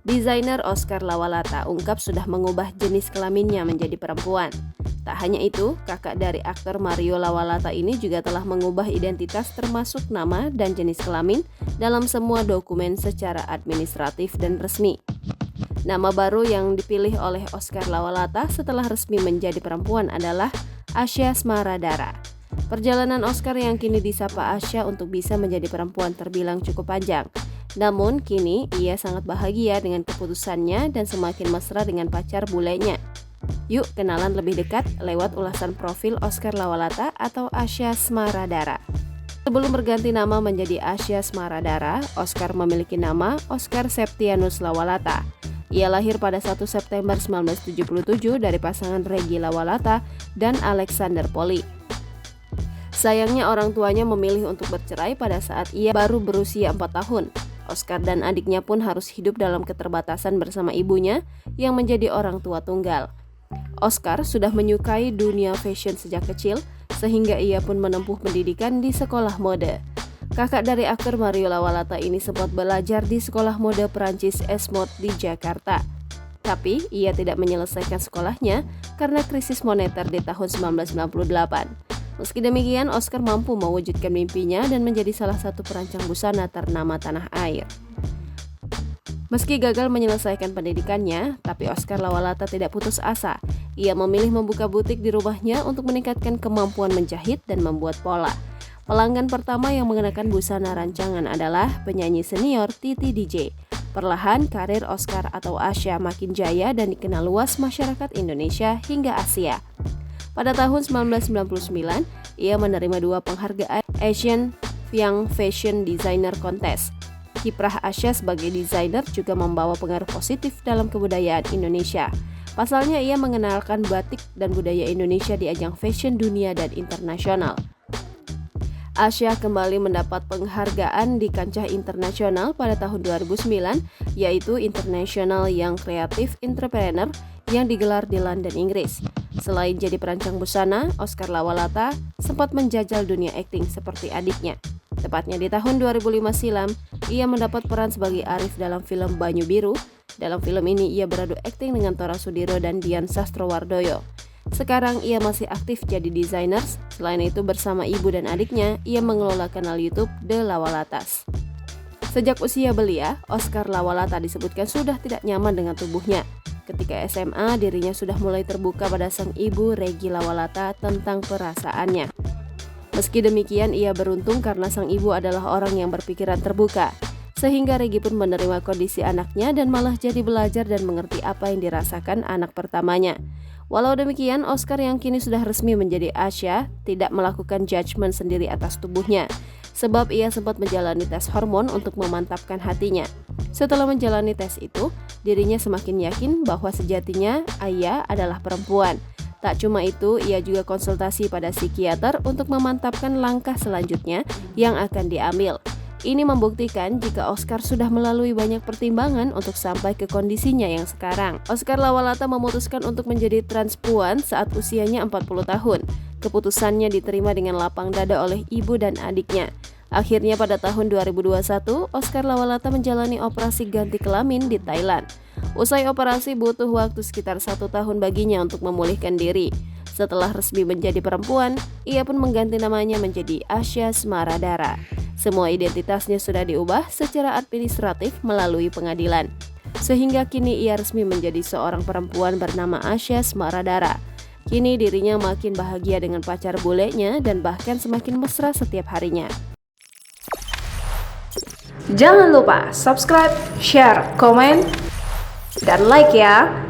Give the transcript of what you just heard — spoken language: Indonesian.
Desainer Oscar Lawalata ungkap sudah mengubah jenis kelaminnya menjadi perempuan. Tak hanya itu, kakak dari aktor Mario Lawalata ini juga telah mengubah identitas termasuk nama dan jenis kelamin dalam semua dokumen secara administratif dan resmi. Nama baru yang dipilih oleh Oscar Lawalata setelah resmi menjadi perempuan adalah Asya Smaradara. Perjalanan Oscar yang kini disapa Asya untuk bisa menjadi perempuan terbilang cukup panjang. Namun kini ia sangat bahagia dengan keputusannya dan semakin mesra dengan pacar bulenya. Yuk kenalan lebih dekat lewat ulasan profil Oscar Lawalata atau Asya Smaradara. Sebelum berganti nama menjadi Asya Smaradara, Oscar memiliki nama Oscar Septianus Lawalata. Ia lahir pada 1 September 1977 dari pasangan Regi Lawalata dan Alexander Poli. Sayangnya orang tuanya memilih untuk bercerai pada saat ia baru berusia 4 tahun. Oscar dan adiknya pun harus hidup dalam keterbatasan bersama ibunya yang menjadi orang tua tunggal. Oscar sudah menyukai dunia fashion sejak kecil, sehingga ia pun menempuh pendidikan di sekolah mode. Kakak dari aktor Mario Lawalata ini sempat belajar di sekolah mode Perancis Esmod di Jakarta. Tapi ia tidak menyelesaikan sekolahnya karena krisis moneter di tahun 1998. Meski demikian, Oscar mampu mewujudkan mimpinya dan menjadi salah satu perancang busana ternama tanah air. Meski gagal menyelesaikan pendidikannya, tapi Oscar Lawalata tidak putus asa. Ia memilih membuka butik di rumahnya untuk meningkatkan kemampuan menjahit dan membuat pola. Pelanggan pertama yang mengenakan busana rancangan adalah penyanyi senior Titi DJ. Perlahan, karir Oscar atau Asya makin jaya dan dikenal luas masyarakat Indonesia hingga Asia. Pada tahun 1999, ia menerima 2 penghargaan Asian Young Fashion Designer Contest. Kiprah Asya sebagai desainer juga membawa pengaruh positif dalam kebudayaan Indonesia. Pasalnya ia mengenalkan batik dan budaya Indonesia di ajang fashion dunia dan internasional. Asya kembali mendapat penghargaan di kancah internasional pada tahun 2009, yaitu International Young Creative Entrepreneur yang digelar di London, Inggris. Selain jadi perancang busana, Oscar Lawalata sempat menjajal dunia akting seperti adiknya. Tepatnya di tahun 2005 silam, ia mendapat peran sebagai Arif dalam film Banyu Biru. Dalam film ini ia beradu akting dengan Tora Sudiro dan Dian Sastrowardoyo. Sekarang ia masih aktif jadi desainer. Selain itu bersama ibu dan adiknya, ia mengelola kanal YouTube The Lawalatas. Sejak usia belia, Oscar Lawalata disebutkan sudah tidak nyaman dengan tubuhnya. Ketika SMA, dirinya sudah mulai terbuka pada sang ibu Regi Lawalata tentang perasaannya. Meski demikian, ia beruntung karena sang ibu adalah orang yang berpikiran terbuka. Sehingga Regi pun menerima kondisi anaknya dan malah jadi belajar dan mengerti apa yang dirasakan anak pertamanya. Walau demikian, Oscar yang kini sudah resmi menjadi Asya tidak melakukan judgement sendiri atas tubuhnya. Sebab ia sempat menjalani tes hormon untuk memantapkan hatinya. Setelah menjalani tes itu, dirinya semakin yakin bahwa sejatinya Aya adalah perempuan. Tak cuma itu, ia juga konsultasi pada psikiater untuk memantapkan langkah selanjutnya yang akan diambil. Ini membuktikan jika Oscar sudah melalui banyak pertimbangan untuk sampai ke kondisinya yang sekarang. Oscar Lawalata memutuskan untuk menjadi transpuan saat usianya 40 tahun. Keputusannya diterima dengan lapang dada oleh ibu dan adiknya. Akhirnya pada tahun 2021, Oscar Lawalata menjalani operasi ganti kelamin di Thailand. Usai operasi butuh waktu sekitar 1 tahun baginya untuk memulihkan diri. Setelah resmi menjadi perempuan, ia pun mengganti namanya menjadi Asya Smaradara. Semua identitasnya sudah diubah secara administratif melalui pengadilan. Sehingga kini ia resmi menjadi seorang perempuan bernama Asya Smaradara. Kini dirinya makin bahagia dengan pacar bulenya dan bahkan semakin mesra setiap harinya. Jangan lupa subscribe, share, komen, dan like ya!